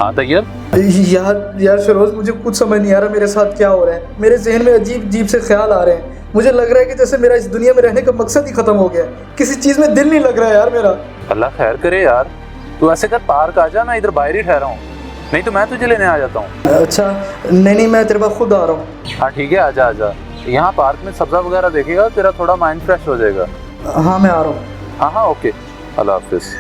हाँ तैयब। यार फिरोज, मुझे कुछ समझ नहीं आ रहा मेरे साथ क्या हो रहा है। मेरे जहन में अजीब अजीब से ख्याल आ रहे हैं। मुझे लग रहा है कि जैसे मेरा इस दुनिया में रहने का मकसद ही खत्म हो गया है। किसी चीज़ में दिल नहीं लग रहा है यार मेरा। अल्लाह खैर करे यार, तू ऐसे कर पार्क आ जा, मैं इधर बाहर ही ठहरा हूँ, नहीं तो मैं तुझे लेने आ जाता हूँ। अच्छा नहीं, मैं तेरे पास खुद आ रहा हूँ। हाँ ठीक है, आजा आजा। यहाँ पार्क में सब्जा वगैरह देखेगा, तेरा थोड़ा माइंड फ्रेश हो जाएगा। हाँ मैं आ रहा हूँ। हाँ हाँ ओके, अल्लाह हाफिज़।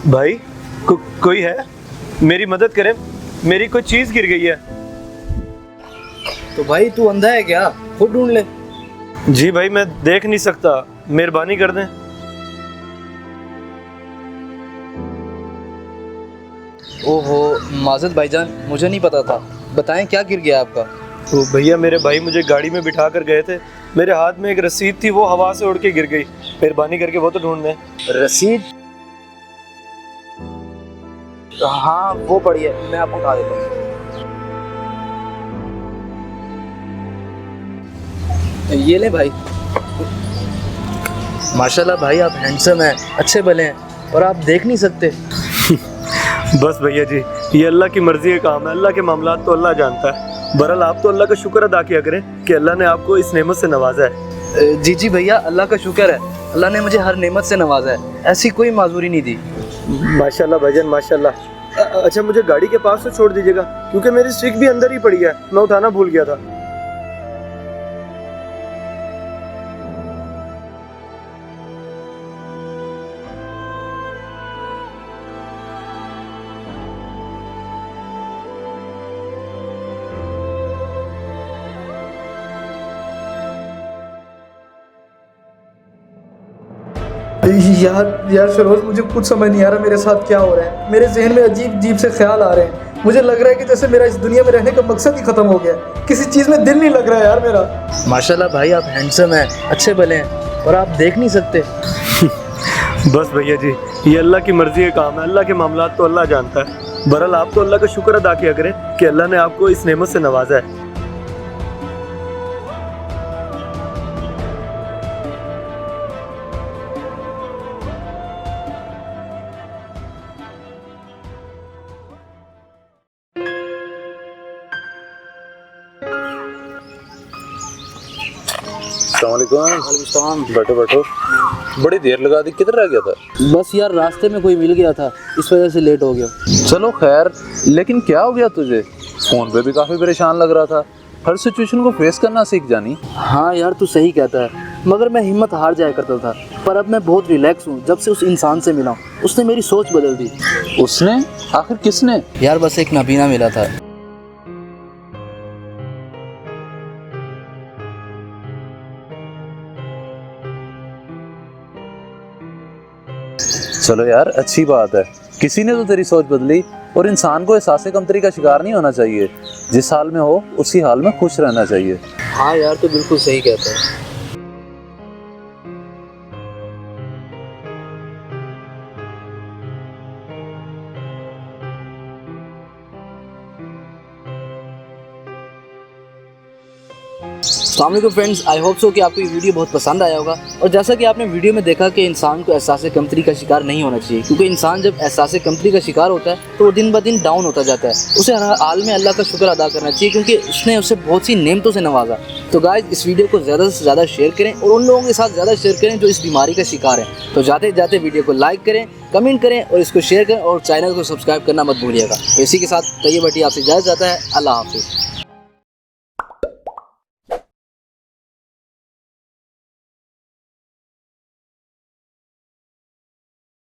भाई कोई है, मेरी मदद करे, मेरी कोई चीज गिर गई है। तो भाई तू अंधा है क्या? खुद ढूंढ ले। जी भाई मैं देख नहीं सकता, मेहरबानी कर दें। ओहो माजद भाईजान, मुझे नहीं पता था, बताएं क्या गिर गया आपका? तो भैया मेरे भाई मुझे गाड़ी में बिठा कर गए थे, मेरे हाथ में एक रसीद थी, वो हवा से उड़ के गिर गई। मेहरबानी करके वो तो ढूंढ लें। रसीद? हाँ वो पड़ी है, मैं आपको उठा देता हूँ। ये ले भाई। माशाल्लाह भाई, आप हैंडसम हैं, अच्छे भले हैं, और आप देख नहीं सकते। बस भैया जी, ये अल्लाह की मर्जी का काम है, अल्लाह के मामलात तो अल्लाह जानता है। बहरहाल आप तो अल्लाह का शुक्र अदा किया करें कि अल्लाह ने आपको इस नेमत से नवाजा है। जी भैया, अल्लाह का शुक्र है, अल्लाह ने मुझे हर नेमत से नवाजा है, ऐसी कोई माजूरी नहीं दी। माशाल्लाह भाईजान माशाल्लाह। अच्छा मुझे गाड़ी के पास तो छोड़ दीजिएगा, क्योंकि मेरी स्टिक भी अंदर ही पड़ी है, मैं उठाना भूल गया था। यार फिरोज, मुझे कुछ समझ नहीं आ रहा मेरे साथ क्या हो रहा है। मेरे जहन में अजीब अजीब से ख्याल आ रहे हैं। मुझे लग रहा है कि जैसे मेरा इस दुनिया में रहने का मकसद ही खत्म हो गया है। किसी चीज़ में दिल नहीं लग रहा है यार मेरा। माशाल्लाह भाई, आप हैंडसम हैं, अच्छे भले हैं, और आप देख नहीं सकते। बस भैया जी, ये अल्लाह की मर्जी का काम है, अल्लाह के मामलात तो अल्लाह जानता है। बहरहाल आप तो अल्लाह का शुक्र अदा किया करें कि अल्लाह ने आपको इस नेमत से नवाजा है। बैठो बैठो, बड़ी देर लगा दी, किधर रह गया था? बस यार रास्ते में कोई मिल गया था, इस वजह से लेट हो गया। चलो खैर, लेकिन क्या हो गया तुझे? फोन पे भी काफी परेशान लग रहा था। हर सिचुएशन को फेस करना सीख जानी। हाँ यार तू सही कहता है, मगर मैं हिम्मत हार जाया करता था, पर अब मैं बहुत रिलैक्स हूँ जब से उस इंसान से मिला हूँ। उसने मेरी सोच बदल दी। उसने? आखिर किसने? यार बस एक नबीना मिला था। चलो यार, अच्छी बात है, किसी ने तो तेरी सोच बदली। और इंसान को एहसास कमतरी का शिकार नहीं होना चाहिए, जिस हाल में हो उसी हाल में खुश रहना चाहिए। हाँ यार तो बिल्कुल सही कहता है। अस्सलाम फ्रेंड्स, आई होप सो कि आपको ये वीडियो बहुत पसंद आया होगा। और जैसा कि आपने वीडियो में देखा कि इंसान को एहसास कमतरी का शिकार नहीं होना चाहिए, क्योंकि इंसान जब एहसास कमतरी का शिकार होता है तो वो दिन ब दिन डाउन होता जाता है। उसे हर हाल में अल्लाह का शुक्र अदा करना चाहिए, क्योंकि उसने उसे बहुत सी नेमतों से नवाजा। तो गाइस, इस वीडियो को ज़्यादा से ज़्यादा शेयर करें और उन लोगों के साथ ज़्यादा शेयर करें जो इस बीमारी का शिकार है। तो जाते जाते वीडियो को लाइक करें, कमेंट करें और इसको शेयर करें, और चैनल को सब्सक्राइब करना मत भूलिएगा। तो इसी के साथ तैयब भट्टी आपसे इजाज़त चाहता है। अल्लाह हाफिज़।